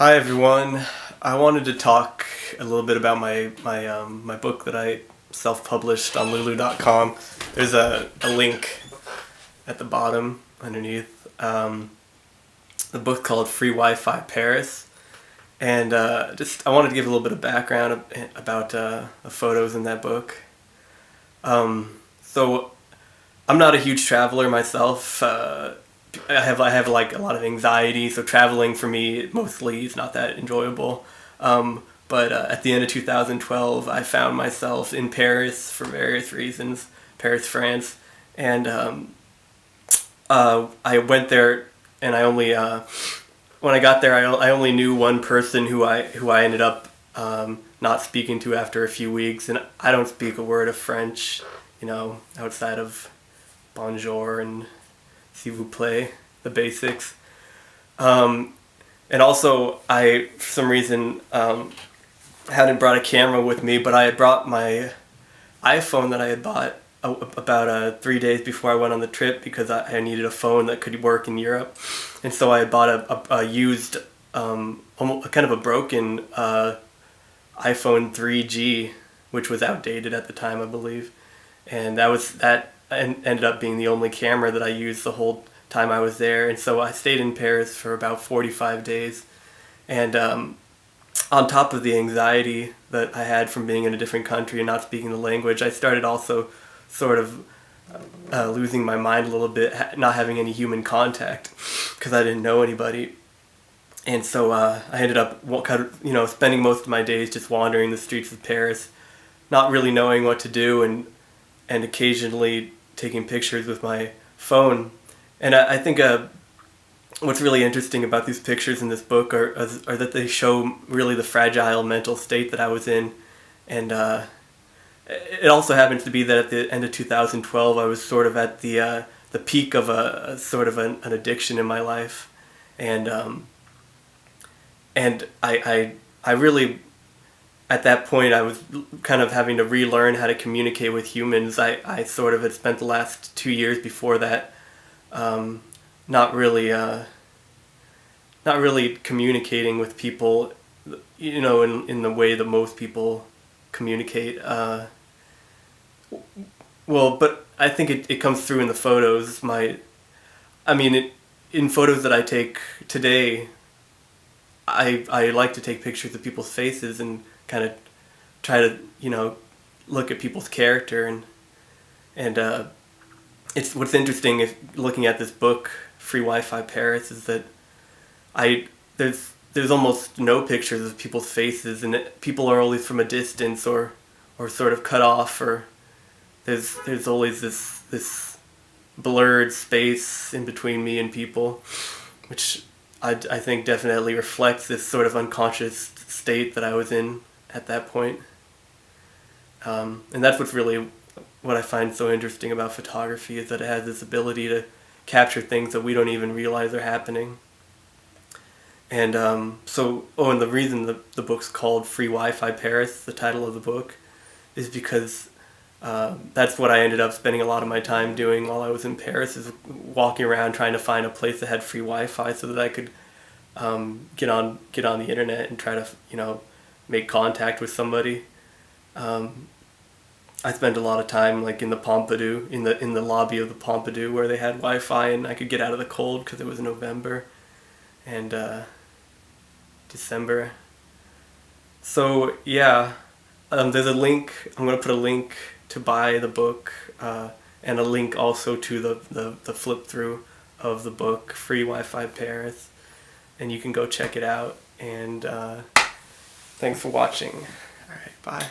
Hi everyone. I wanted to talk a little bit about my book that I self-published on Lulu.com. There's a link at the bottom underneath. The book called Free Wi-Fi Paris, and I wanted to give a little bit of background about the photos in that book. So I'm not a huge traveler myself. I have like a lot of anxiety, so traveling for me mostly is not that enjoyable. But at the end of 2012, I found myself in Paris for various reasons, Paris, France, and I went there, and I only when I got there, I only knew one person who I ended up not speaking to after a few weeks, and I don't speak a word of French, outside of bonjour and s'il vous plaît, the basics. And also, for some reason, hadn't brought a camera with me, but I had brought my iPhone that I had bought about 3 days before I went on the trip because I needed a phone that could work in Europe. And so I had bought a used, almost kind of a broken iPhone 3G, which was outdated at the time, I believe. And that ended up being the only camera that I used the whole time I was there. And so I stayed in Paris for about 45 days. And on top of the anxiety that I had from being in a different country and not speaking the language, I started also sort of losing my mind a little bit, not having any human contact because I didn't know anybody. And so I ended up spending most of my days just wandering the streets of Paris, not really knowing what to do, and occasionally taking pictures with my phone. And I think what's really interesting about these pictures in this book are that they show really the fragile mental state that I was in. And it also happens to be that at the end of 2012, I was sort of at the peak of a sort of an addiction in my life. And I really, at that point, I was kind of having to relearn how to communicate with humans. I sort of had spent the last 2 years before that not really communicating with people, in the way that most people communicate. But I think it comes through in the photos. In photos that I take today, I like to take pictures of people's faces and kind of try to look at people's character, and it's what's interesting if looking at this book Free Wi-Fi Paris is that there's almost no pictures of people's faces, and people are always from a distance or sort of cut off, or there's always this blurred space in between me and people, which I think definitely reflects this sort of unconscious state that I was in at that point. And that's what I find so interesting about photography, is that it has this ability to capture things that we don't even realize are happening. And and the reason the book's called Free Wi-Fi Paris, the title of the book, is because that's what I ended up spending a lot of my time doing while I was in Paris, is walking around trying to find a place that had free Wi-Fi so that I could get on the internet and try to make contact with somebody. I spent a lot of time like in the Pompidou, in the lobby of the Pompidou, where they had Wi-Fi and I could get out of the cold because it was November and December. So yeah, there's a link. I'm gonna put a link to buy the book, and a link also to the flip through of the book Free Wi-Fi Paris, and you can go check it out. And thanks for watching. All right, bye.